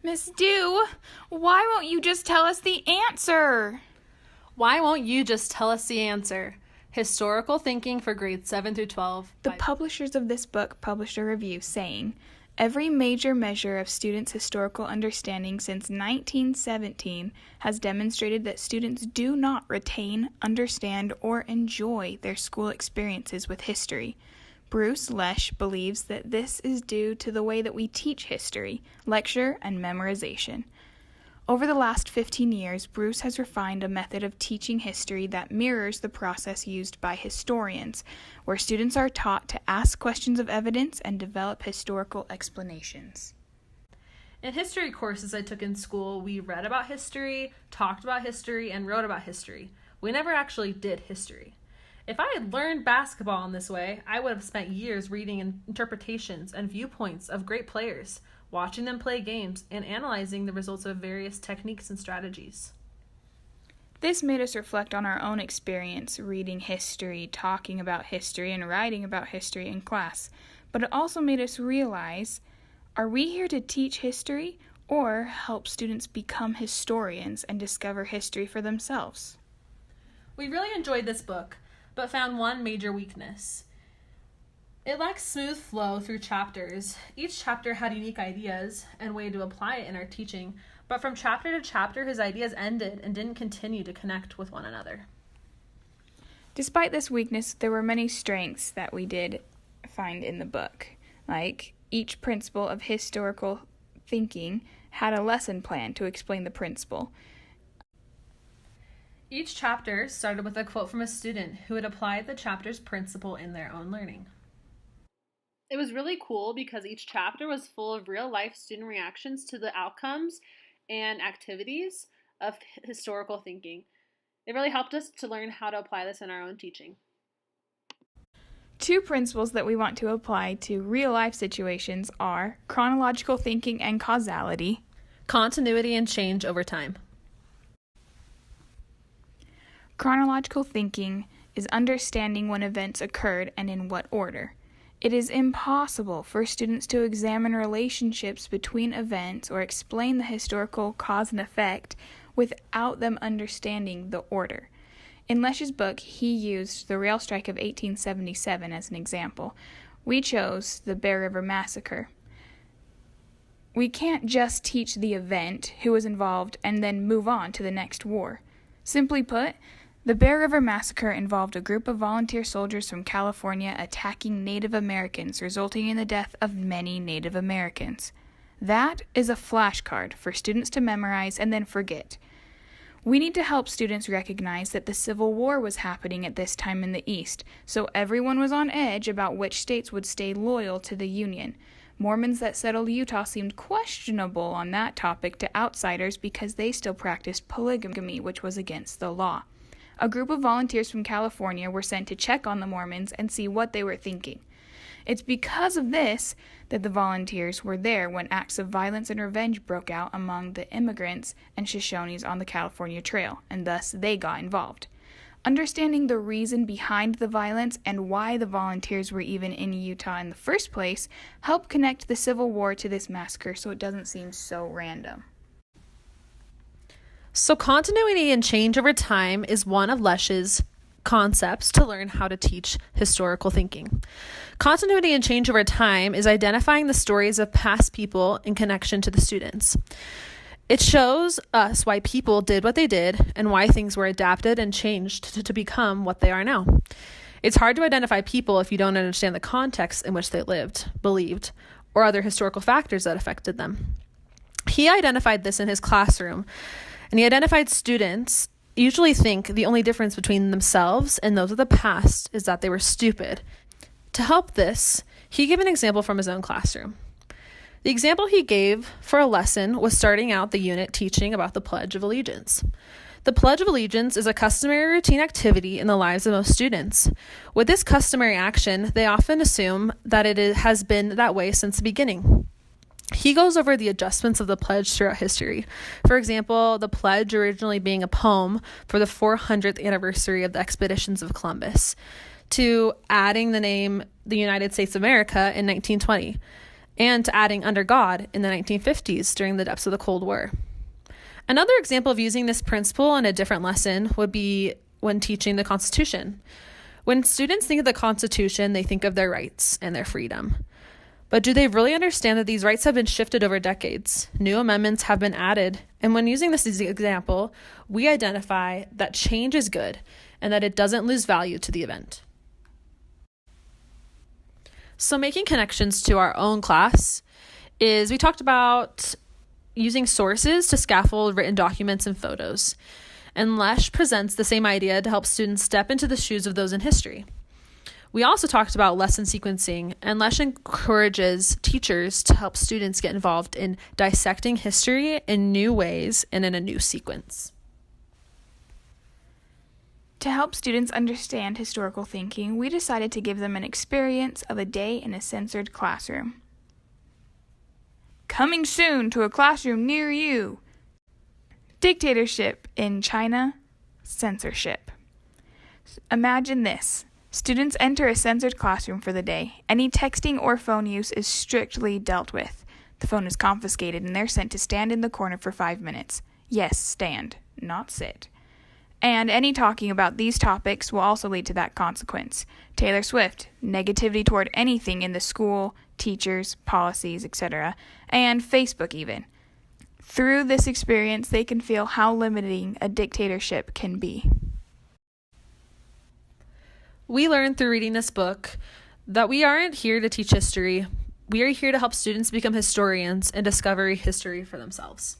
Miss Dew, why won't you just tell us the answer? Why won't you just tell us the answer? Historical Thinking for Grades 7 through 12. The publishers of this book published a review saying, every major measure of students' historical understanding since 1917 has demonstrated that students do not retain, understand, or enjoy their school experiences with history. Bruce Lesh believes that this is due to the way that we teach history, lecture, and memorization. Over the last 15 years, Bruce has refined a method of teaching history that mirrors the process used by historians, where students are taught to ask questions of evidence and develop historical explanations. In history courses I took in school, we read about history, talked about history, and wrote about history. We never actually did history. If I had learned basketball in this way, I would have spent years reading interpretations and viewpoints of great players, watching them play games, and analyzing the results of various techniques and strategies. This made us reflect on our own experience reading history, talking about history, and writing about history in class. But it also made us realize, are we here to teach history or help students become historians and discover history for themselves? We really enjoyed this book, but found one major weakness. It lacked smooth flow through chapters. Each chapter had unique ideas and way to apply it in our teaching, but from chapter to chapter, his ideas ended and didn't continue to connect with one another. Despite this weakness, there were many strengths that we did find in the book, like each principle of historical thinking had a lesson plan to explain the principle. Each chapter started with a quote from a student who had applied the chapter's principle in their own learning. It was really cool because each chapter was full of real-life student reactions to the outcomes and activities of historical thinking. It really helped us to learn how to apply this in our own teaching. Two principles that we want to apply to real-life situations are chronological thinking and causality, continuity and change over time. Chronological thinking is understanding when events occurred and in what order. It is impossible for students to examine relationships between events or explain the historical cause and effect without them understanding the order. In Lesh's book, he used the rail strike of 1877 as an example. We chose the Bear River Massacre. We can't just teach the event, who was involved, and then move on to the next war. Simply put, the Bear River Massacre involved a group of volunteer soldiers from California attacking Native Americans, resulting in the death of many Native Americans. That is a flashcard for students to memorize and then forget. We need to help students recognize that the Civil War was happening at this time in the East, so everyone was on edge about which states would stay loyal to the Union. Mormons that settled Utah seemed questionable on that topic to outsiders because they still practiced polygamy, which was against the law. A group of volunteers from California were sent to check on the Mormons and see what they were thinking. It's because of this that the volunteers were there when acts of violence and revenge broke out among the immigrants and Shoshones on the California Trail, and thus they got involved. Understanding the reason behind the violence and why the volunteers were even in Utah in the first place helped connect the Civil War to this massacre so it doesn't seem so random. So continuity and change over time is one of Lesh's concepts to learn how to teach historical thinking. Continuity and change over time is identifying the stories of past people in connection to the students. It shows us why people did what they did and why things were adapted and changed to become what they are now. It's hard to identify people if you don't understand the context in which they lived, believed, or other historical factors that affected them. He identified this in his classroom, and he identified students usually think the only difference between themselves and those of the past is that they were stupid. To help this, he gave an example from his own classroom. The example he gave for a lesson was starting out the unit teaching about the Pledge of Allegiance. The Pledge of Allegiance is a customary routine activity in the lives of most students. With this customary action, they often assume that it has been that way since the beginning. He goes over the adjustments of the pledge throughout history. For example, the pledge originally being a poem for the 400th anniversary of the expeditions of Columbus, to adding the name the United States of America in 1920. and to adding under God in the 1950s during the depths of the Cold War. Another example of using this principle in a different lesson would be when teaching the Constitution. When students think of the Constitution, they think of their rights and their freedom. But do they really understand that these rights have been shifted over decades? New amendments have been added. And when using this as an example, we identify that change is good and that it doesn't lose value to the event. So making connections to our own class is, we talked about using sources to scaffold written documents and photos. And Lesh presents the same idea to help students step into the shoes of those in history. We also talked about lesson sequencing, and Lesh encourages teachers to help students get involved in dissecting history in new ways and in a new sequence. To help students understand historical thinking, we decided to give them an experience of a day in a censored classroom. Coming soon to a classroom near you. Dictatorship in China, censorship. Imagine this. Students enter a censored classroom for the day. Any texting or phone use is strictly dealt with. The phone is confiscated and they're sent to stand in the corner for 5 minutes. Yes, stand, not sit. And any talking about these topics will also lead to that consequence. Taylor Swift, negativity toward anything in the school, teachers, policies, etc., and Facebook even. Through this experience, they can feel how limiting a dictatorship can be. We learned through reading this book that we aren't here to teach history. We are here to help students become historians and discover history for themselves.